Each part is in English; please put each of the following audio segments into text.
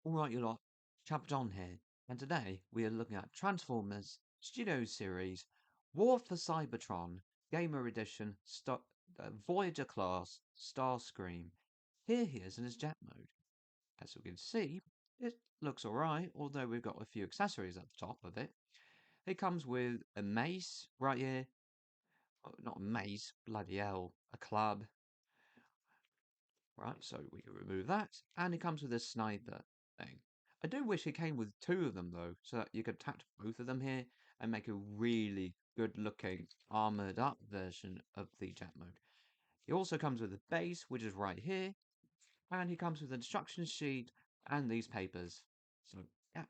Alright, you lot, Chapadon here, and today we are looking at Transformers Studio Series War for Cybertron Gamer Edition Voyager class Starscream. Here he is in his jet mode. As you can see, it looks alright, although we've got a few accessories at the top of it. It comes with a mace right here. Oh, not a mace, bloody hell, a club. Right, so we can remove that. And it comes with a sniper thing. I do wish it came with two of them, though, so that you could attach both of them here and make a really good-looking, armoured-up version of the jet mode. He also comes with a base, which is right here, and he comes with an instruction sheet and these papers. So, yeah,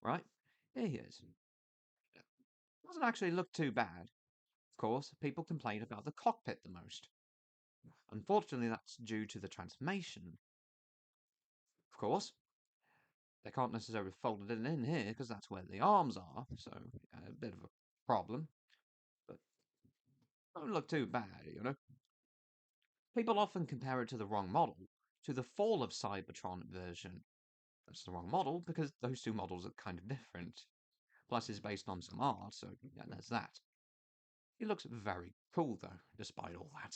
right, here he is. Doesn't actually look too bad. Of course, people complain about the cockpit the most. Unfortunately, that's due to the transformation. Of course, they can't necessarily fold it in here because that's where the arms are, so a bit of a problem. But don't look too bad, you know. People often compare it to the wrong model, to the Fall of Cybertron version. That's the wrong model because those two models are kind of different. Plus, it's based on some art, so yeah, there's that. He looks very cool though, despite all that.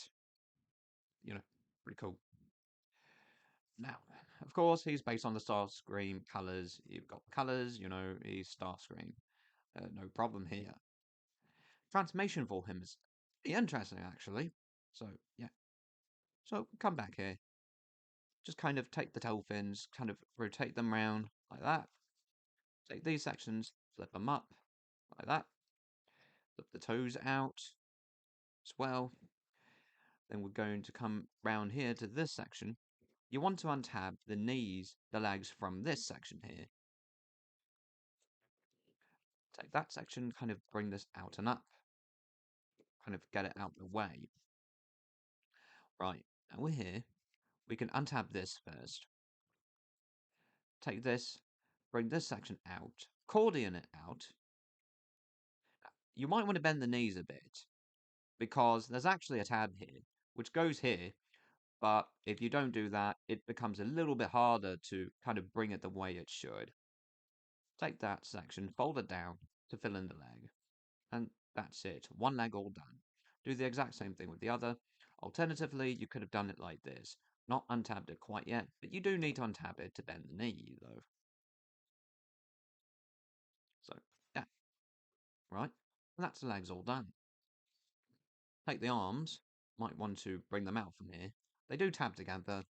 You know, pretty cool. Now, of course, he's based on the Starscream colours. You've got colours, you know, he's Starscream. No problem here. Transformation for him is interesting, actually. So, yeah. So, come back here. Just kind of take the tail fins, kind of rotate them around like that. Take these sections, flip them up like that. Flip the toes out as well. Then we're going to come round here to this section. You want to untab the knees, the legs from this section here. Take that section, kind of bring this out and up. Kind of get it out of the way. Right, now we're here. We can untab this first. Take this, bring this section out, accordion it out. You might want to bend the knees a bit, because there's actually a tab here, which goes here, but if you don't do that, it becomes a little bit harder to kind of bring it the way it should. Take that section, fold it down to fill in the leg, and that's it. One leg all done. Do the exact same thing with the other. Alternatively, you could have done it like this. Not untabbed it quite yet, but you do need to untab it to bend the knee, though. So, yeah, right? And that's the legs all done. Take the arms. Might want to bring them out from here. They do tab together.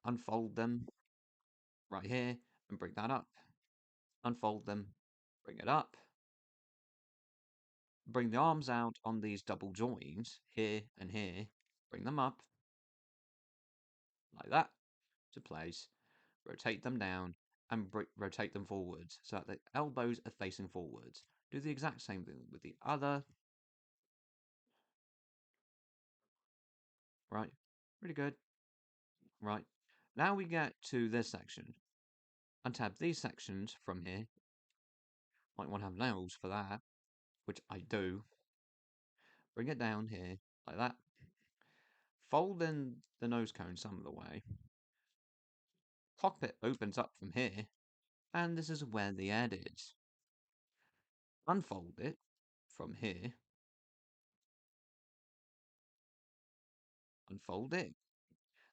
Unfold them right here and bring that up. Unfold them, bring it up. Bring the arms out on these double joins here and here. Bring them up like that to place. Rotate them down and rotate them forwards so that the elbows are facing forwards. Do the exact same thing with the other. Right, really good. Right, now we get to this section. Untab these sections from here. Might want to have nails for that, which I do. Bring it down here, like that. Fold in the nose cone some of the way. Cockpit opens up from here, and this is where the head is. Unfold it from here. Unfold it.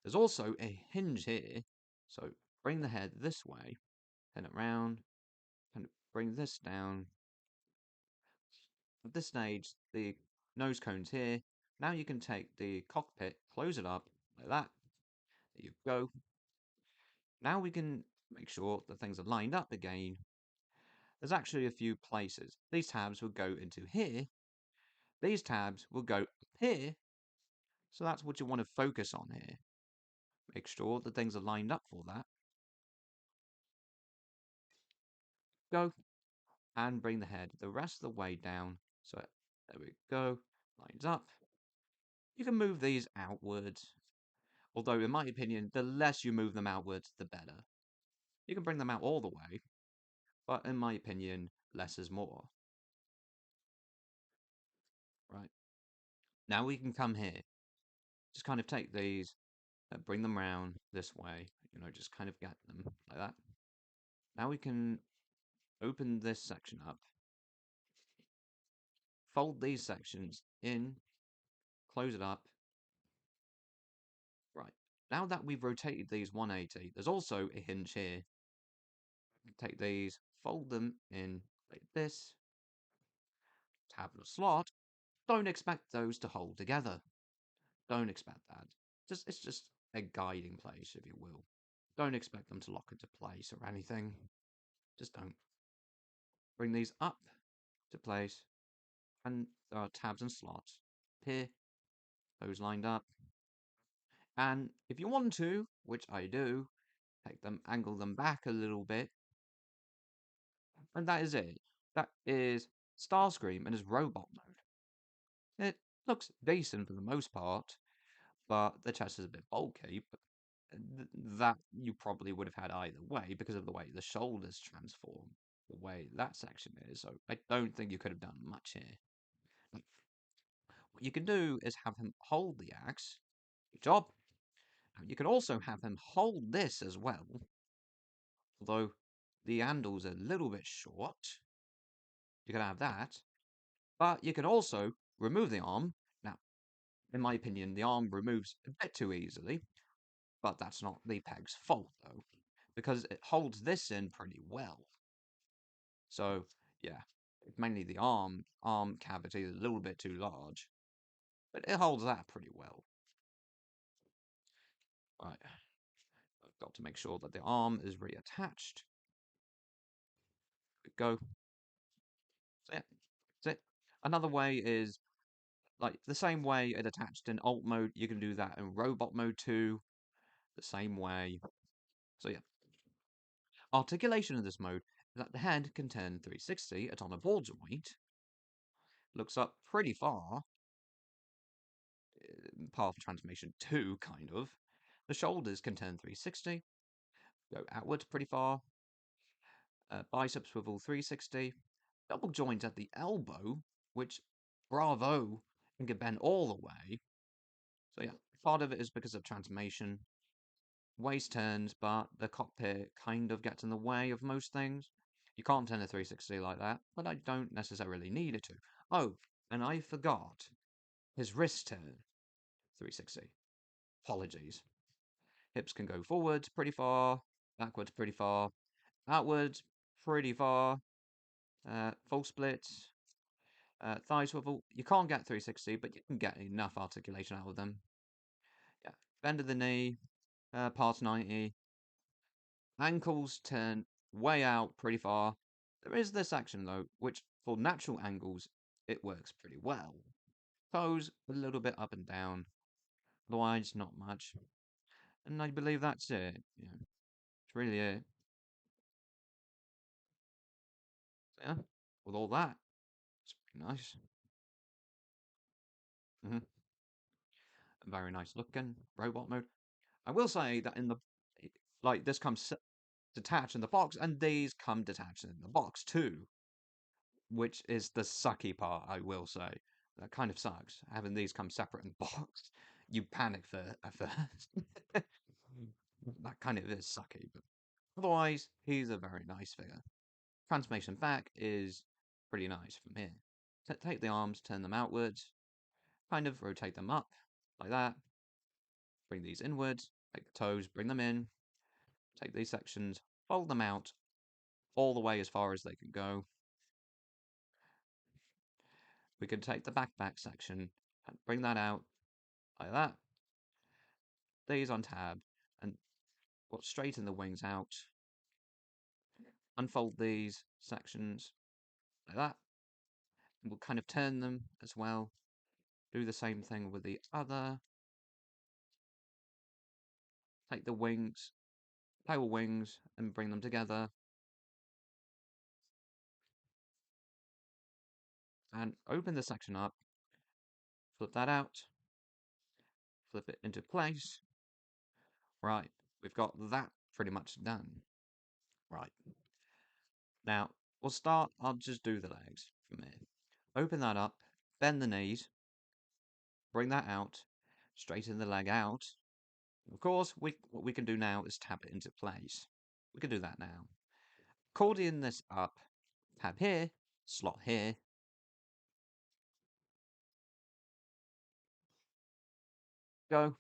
There's also a hinge here, so bring the head this way, turn it round, and bring this down. At this stage, the nose cone's here. Now you can take the cockpit, close it up like that. There you go. Now we can make sure that things are lined up again. There's actually a few places. These tabs will go into here. These tabs will go up here. So that's what you want to focus on here. Make sure that things are lined up for that. Go and bring the head the rest of the way down. So there we go. Lines up. You can move these outwards. Although, in my opinion, the less you move them outwards, the better. You can bring them out all the way. But in my opinion, less is more. Right. Now we can come here. Just kind of take these, bring them round this way, just kind of get them like that. Now we can open this section up, fold these sections in, close it up. Right, now that we've rotated these 180, there's also a hinge here. Take these, fold them in like this, tab the slot. Don't expect those to hold together. Don't expect that. It's just a guiding place, if you will. Don't expect them to lock into place or anything. Just don't. Bring these up to place, and there are tabs and slots. Here, those lined up. And if you want to, which I do, take them, angle them back a little bit, and that is it. That is Starscream in his robot mode. It looks decent for the most part, but the chest is a bit bulky, but that you probably would have had either way because of the way the shoulders transform, the way that section is. So I don't think you could have done much here. What you can do is have him hold the axe. Good job. You can also have him hold this as well, although the handle's a little bit short. You can have that, but you can also remove the arm. Now, in my opinion, the arm removes a bit too easily, but that's not the peg's fault, though, because it holds this in pretty well. So, yeah, mainly the arm cavity is a little bit too large, but it holds that pretty well. Right, I've got to make sure that the arm is reattached. Go. So yeah, that's it. Another way is, like, the same way it attached in alt mode, you can do that in robot mode too. The same way. So yeah. Articulation of this mode is that the head can turn 360 at on a ball joint. Looks up pretty far. Path transformation 2, kind of. The shoulders can turn 360. Go outwards pretty far. Biceps swivel 360. Double joint at the elbow, which, bravo, can bend all the way. So yeah, part of it is because of transformation. Waist turns, but the cockpit kind of gets in the way of most things. You can't turn a 360 like that, but I don't necessarily need it to. Oh, and I forgot. His wrist turn 360. Apologies. Hips can go forwards pretty far, backwards pretty far, outwards pretty far, full splits, thigh swivel. You can't get 360, but you can get enough articulation out of them. Yeah, bend of the knee, past 90. Ankles turn way out pretty far. There is this action though, which for natural angles, it works pretty well. Toes a little bit up and down, otherwise not much. And I believe that's it. Yeah, it's really it. So, yeah, with all that, it's pretty nice. Mm-hmm. Very nice looking robot mode. I will say that in the like this comes detached in the box, and these come detached in the box too, which is the sucky part. I will say that kind of sucks having these come separate in the box. You panic at first. That kind of is sucky, but otherwise he's a very nice figure. Transformation back is pretty nice from here. Take the arms, turn them outwards, kind of rotate them up like that. Bring these inwards, take the toes, bring them in, take these sections, fold them out all the way as far as they can go. We can take the backpack section and bring that out like that. These on tab and straighten the wings out. Unfold these sections like that. And we'll kind of turn them as well. Do the same thing with the other. Take the wings, tail wings, and bring them together. And open the section up. Flip that out. Flip it into place. Right, we've got that pretty much done. Right. Now, we'll start, I'll just do the legs from here. Open that up, bend the knees, bring that out, straighten the leg out, Of course, what we can do now is tab it into place. We can do that now. Accordion this up, tab here, slot here. Go.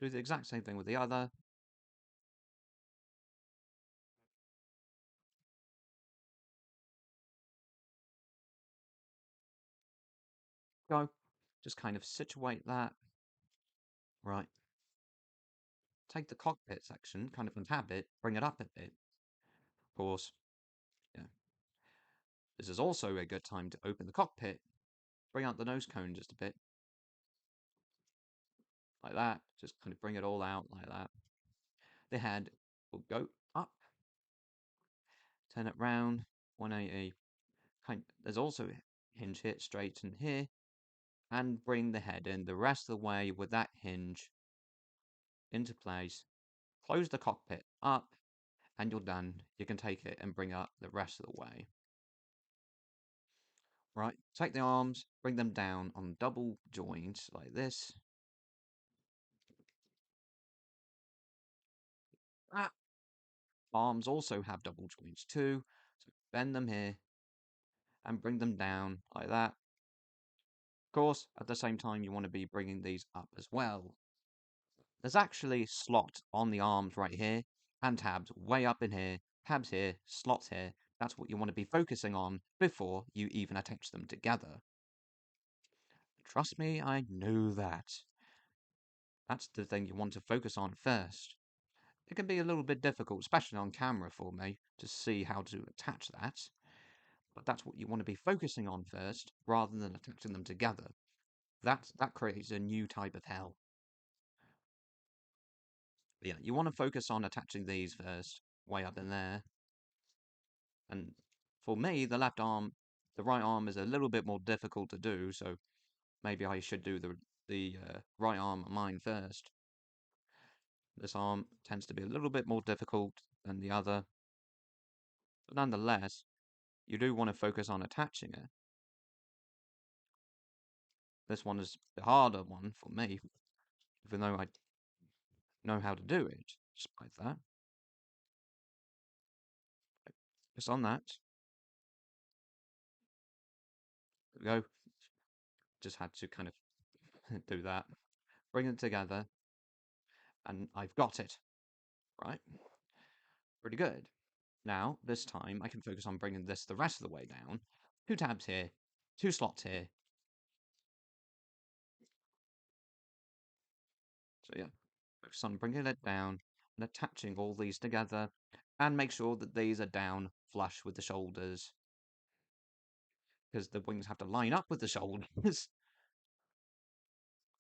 Do the exact same thing with the other. Go. Just kind of situate that. Right. Take the cockpit section, kind of untab it, bring it up a bit. Of course, yeah. This is also a good time to open the cockpit, bring out the nose cone just a bit. Like that. Just kind of bring it all out like that. The head will go up. Turn it round. 180. There's also a hinge here, straighten here. And bring the head in the rest of the way with that hinge into place. Close the cockpit up. And you're done. You can take it and bring it up the rest of the way. Right, take the arms, bring them down on double joints like this. Ah. Arms also have double joints too, so bend them here and bring them down like that. Of course, at the same time, you want to be bringing these up as well. There's actually a slot on the arms right here, and tabs way up in here, tabs here, slots here. That's what you want to be focusing on before you even attach them together. Trust me, I know that. That's the thing you want to focus on first. It can be a little bit difficult, especially on camera for me, to see how to attach that. But that's what you want to be focusing on first, rather than attaching them together. That creates a new type of hell. But yeah, you want to focus on attaching these first, way up in there. And for me, the right arm is a little bit more difficult to do, so maybe I should do the right arm of mine first. This arm tends to be a little bit more difficult than the other. But nonetheless, you do want to focus on attaching it. This one is the harder one for me, even though I know how to do it, despite that. Just on that. There we go. Just had to kind of do that. Bring it together. And I've got it. Right? Pretty good. Now, this time, I can focus on bringing this the rest of the way down. 2 tabs here. 2 slots here. So yeah, focus on bringing it down and attaching all these together. And make sure that these are down flush with the shoulders. Because the wings have to line up with the shoulders.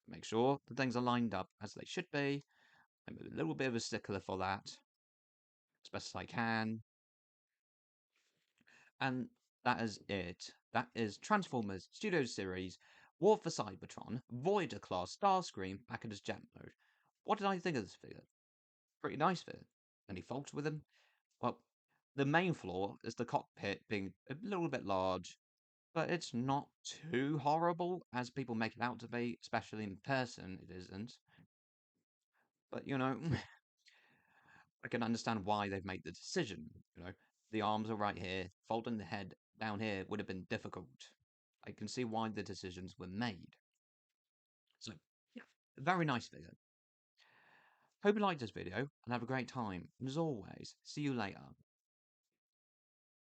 Make sure the things are lined up as they should be. I'm a little bit of a stickler for that, as best as I can. And that is it. That is Transformers Studio Series War for Cybertron Voyager class Starscream back in his jet mode. What did I think of this figure? Pretty nice figure. Any faults with him? Well, the main flaw is the cockpit being a little bit large, but it's not too horrible as people make it out to be, especially in person, it isn't. But, you know, I can understand why they've made the decision. The arms are right here. Folding the head down here would have been difficult. I can see why the decisions were made. So, yeah, very nice figure. Hope you liked this video and have a great time. And as always, see you later.